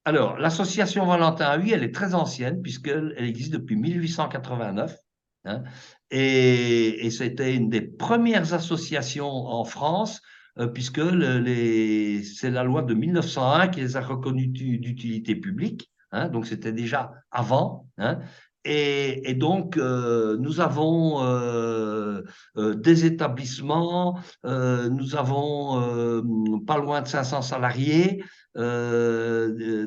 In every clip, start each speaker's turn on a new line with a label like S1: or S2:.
S1: Alors, l'association Valentin oui, elle est très ancienne, puisqu'elle existe depuis 1889. Hein, et c'était une des premières associations en France, puisque c'est la loi de 1901 qui les a reconnus d'utilité publique. Hein, donc, c'était déjà avant. Hein, et donc, nous avons des établissements, nous avons pas loin de 500 salariés. Des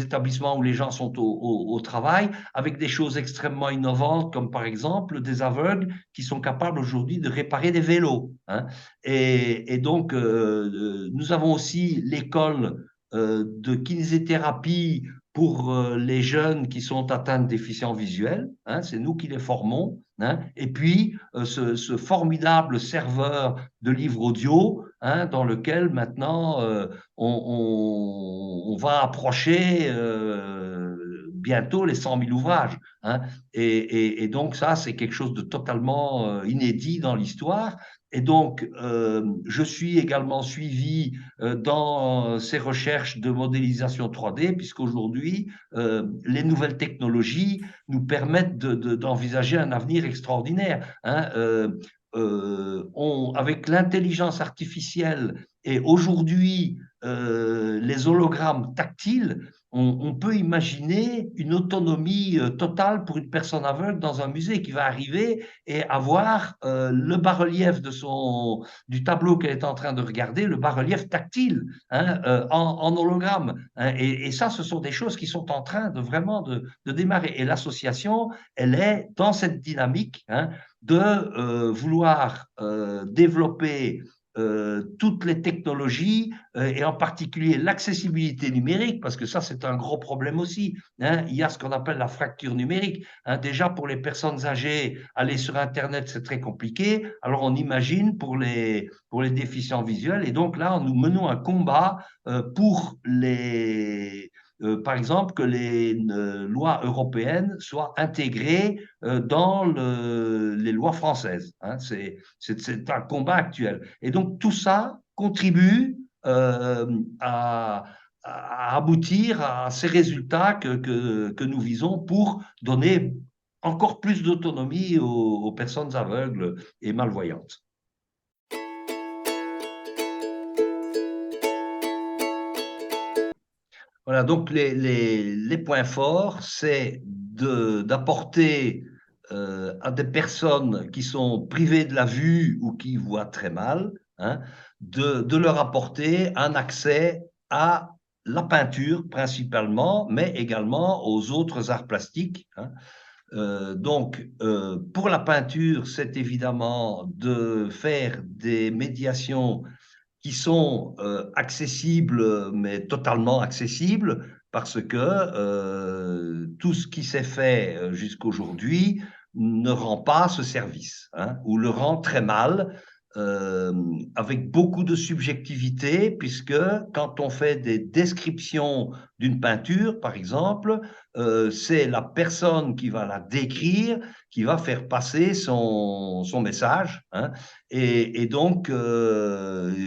S1: établissements où les gens sont au travail, avec des choses extrêmement innovantes, comme par exemple des aveugles qui sont capables aujourd'hui de réparer des vélos. Hein. Et donc, nous avons aussi l'école de kinésithérapie pour les jeunes qui sont atteints de déficience visuelle. Hein, c'est nous qui les formons. Hein, et puis, ce formidable serveur de livres audio, hein, dans lequel maintenant on va approcher bientôt les 100 000 ouvrages. Hein, et donc ça, c'est quelque chose de totalement inédit dans l'histoire. Et donc, je suis également suivi dans ces recherches de modélisation 3D, puisqu'aujourd'hui, les nouvelles technologies nous permettent d'envisager un avenir extraordinaire. Hein. Avec l'intelligence artificielle et aujourd'hui les hologrammes tactiles, on peut imaginer une autonomie totale pour une personne aveugle dans un musée qui va arriver et avoir le bas-relief du tableau qu'elle est en train de regarder, le bas-relief tactile, hein, en hologramme. Hein, et ça, ce sont des choses qui sont en train de vraiment de démarrer. Et l'association, elle est dans cette dynamique, hein, de vouloir développer toutes les technologies et en particulier l'accessibilité numérique, parce que ça, c'est un gros problème aussi. Hein. Il y a ce qu'on appelle la fracture numérique. Hein. Déjà, pour les personnes âgées, aller sur Internet, c'est très compliqué. Alors, on imagine pour les déficients visuels. Et donc là, nous menons un combat pour par exemple, que les lois européennes soient intégrées dans les lois françaises. Hein. C'est un combat actuel. Et donc tout ça contribue à aboutir à ces résultats que nous visons pour donner encore plus d'autonomie aux personnes aveugles et malvoyantes. Voilà, donc les points forts, c'est d'apporter à des personnes qui sont privées de la vue ou qui voient très mal, hein, de leur apporter un accès à la peinture principalement, mais également aux autres arts plastiques. Hein. Pour la peinture, c'est évidemment de faire des médiations qui sont accessibles, mais totalement accessibles, parce que tout ce qui s'est fait jusqu'aujourd'hui ne rend pas ce service, hein, ou le rend très mal, avec beaucoup de subjectivité, puisque quand on fait des descriptions d'une peinture, par exemple, c'est la personne qui va la décrire, qui va faire passer son message. Hein, et donc,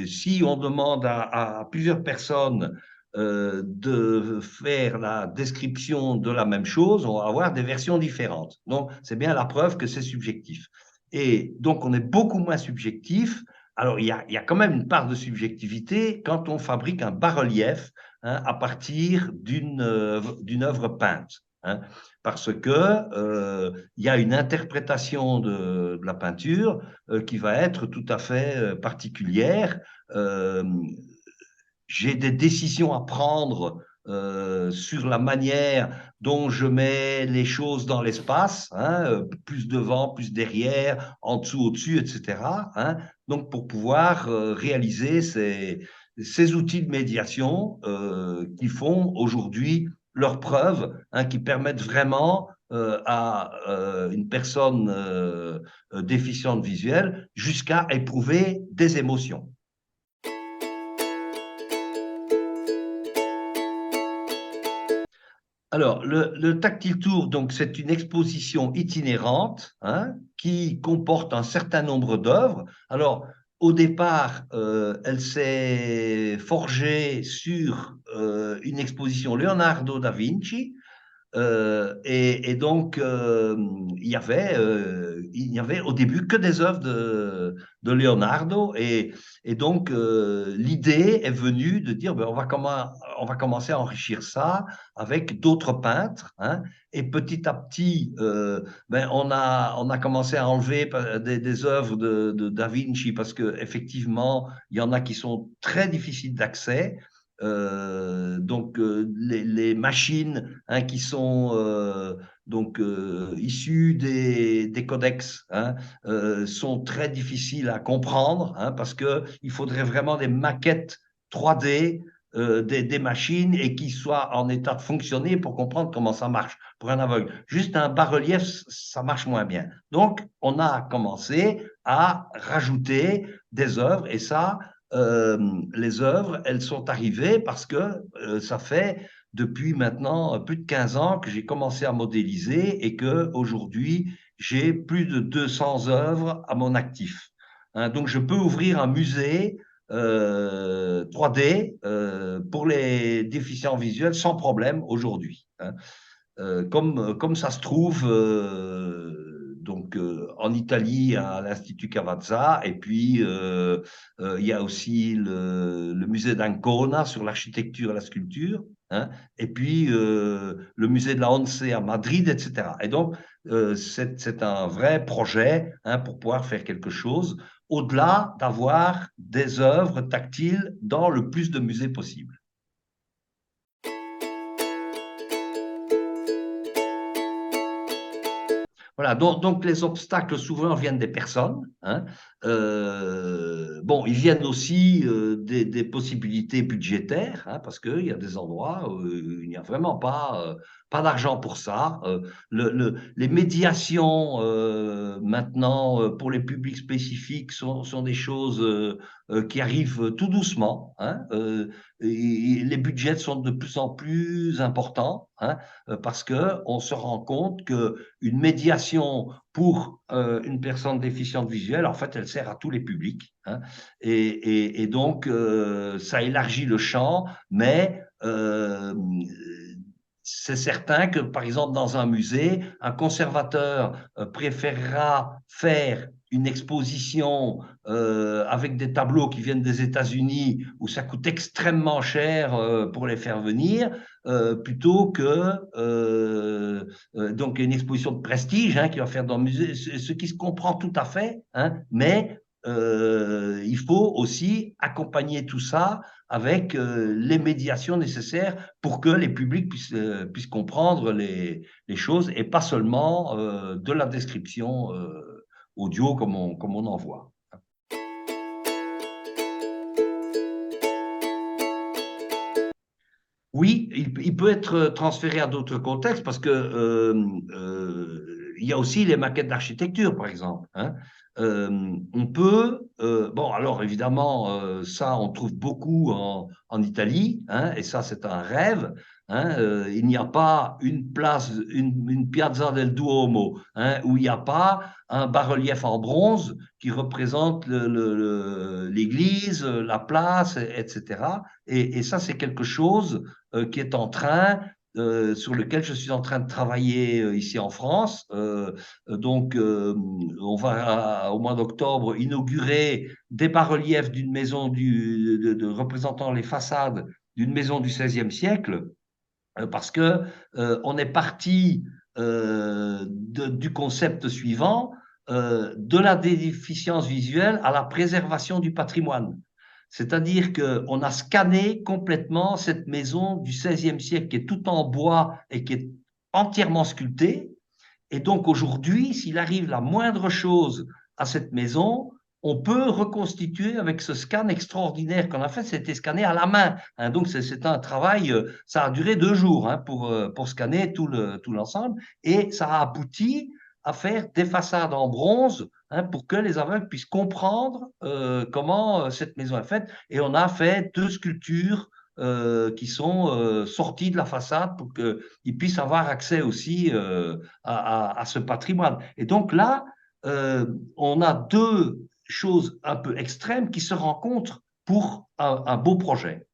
S1: si on demande à plusieurs personnes de faire la description de la même chose, on va avoir des versions différentes. Donc, c'est bien la preuve que c'est subjectif. Et donc, on est beaucoup moins subjectif. Alors, il y a quand même une part de subjectivité quand on fabrique un bas-relief, hein, à partir d'une œuvre peinte. Hein, parce que il y a une interprétation de la peinture qui va être tout à fait particulière. Euh, j'ai des décisions à prendre sur la manière dont je mets les choses dans l'espace, hein, plus devant, plus derrière, en dessous, au-dessus, etc. Hein, donc pour pouvoir réaliser ces outils de médiation qui font aujourd'hui leurs preuves, hein, qui permettent vraiment à une personne déficiente visuelle jusqu'à éprouver des émotions. Alors, le Tactile Tour, donc, c'est une exposition itinérante, hein, qui comporte un certain nombre d'œuvres. Alors, au départ, elle s'est forgée sur une exposition Leonardo da Vinci. Et donc, il n'y avait au début que des œuvres de Leonardo. Et donc, l'idée est venue de dire, ben, on va commencer à enrichir ça avec d'autres peintres. Hein, et petit à petit, ben, on a commencé à enlever des œuvres de Da Vinci parce qu'effectivement, il y en a qui sont très difficiles d'accès. Donc, les machines, hein, qui sont issues des codex, hein, sont très difficiles à comprendre, hein, parce qu'il faudrait vraiment des maquettes 3D des machines et qui soient en état de fonctionner pour comprendre comment ça marche pour un aveugle. Juste un bas-relief, ça marche moins bien. Donc, on a commencé à rajouter des œuvres et ça, les œuvres, elles sont arrivées parce que ça fait depuis maintenant plus de 15 ans que j'ai commencé à modéliser et que aujourd'hui j'ai plus de 200 œuvres à mon actif. Hein, donc je peux ouvrir un musée 3D pour les déficients visuels sans problème aujourd'hui. Hein. Comme ça se trouve en Italie à l'Institut Cavazza, et puis il y a aussi le musée d'Ancona sur l'architecture et la sculpture, hein, et puis le musée de la ONCE à Madrid, etc. Et donc c'est un vrai projet, hein, pour pouvoir faire quelque chose au-delà d'avoir des œuvres tactiles dans le plus de musées possible. Voilà, donc les obstacles souvent viennent des personnes. Hein. Bon, ils viennent aussi des possibilités budgétaires, hein, parce qu'il y a des endroits où il n'y a vraiment pas d'argent pour ça. Les médiations maintenant pour les publics spécifiques sont des choses qui arrivent tout doucement. Hein. Et les budgets sont de plus en plus importants, hein, parce qu'on se rend compte que une médiation pour une personne déficiente visuelle, en fait, elle sert à tous les publics. Hein, et donc, ça élargit le champ, mais c'est certain que, par exemple, dans un musée, un conservateur préférera faire une exposition avec des tableaux qui viennent des États-Unis où ça coûte extrêmement cher pour les faire venir, plutôt que donc une exposition de prestige, hein, qui va faire dans le musée, ce qui se comprend tout à fait, hein, mais il faut aussi accompagner tout ça avec les médiations nécessaires pour que les publics puissent comprendre les choses et pas seulement de la description audio comme on en voit. Oui, il peut être transféré à d'autres contextes parce que il y a aussi les maquettes d'architecture, par exemple. Hein. On peut, bon, alors évidemment, ça, on trouve beaucoup en Italie, hein, et ça, c'est un rêve. Hein, il n'y a pas une place, une Piazza del Duomo, hein, où il n'y a pas un bas-relief en bronze qui représente l'église, la place, etc. Et ça, c'est quelque chose qui est en train, sur lequel je suis en train de travailler ici en France. On va au mois d'octobre inaugurer des bas-reliefs d'une maison représentant les façades d'une maison du XVIe siècle, parce que on est parti du concept suivant, de la déficience visuelle à la préservation du patrimoine. C'est-à-dire qu'on a scanné complètement cette maison du XVIe siècle qui est tout en bois et qui est entièrement sculptée. Et donc aujourd'hui, s'il arrive la moindre chose à cette maison, on peut reconstituer avec ce scan extraordinaire qu'on a fait. C'était scanné à la main. Hein, donc c'est un travail, ça a duré 2 jours, hein, pour scanner tout l'ensemble. Et ça a abouti à faire des façades en bronze, hein, pour que les aveugles puissent comprendre comment cette maison est faite. Et on a fait 2 sculptures qui sont sorties de la façade pour qu'ils puissent avoir accès aussi à ce patrimoine. Et donc là, on a deux choses un peu extrêmes qui se rencontrent pour un beau projet.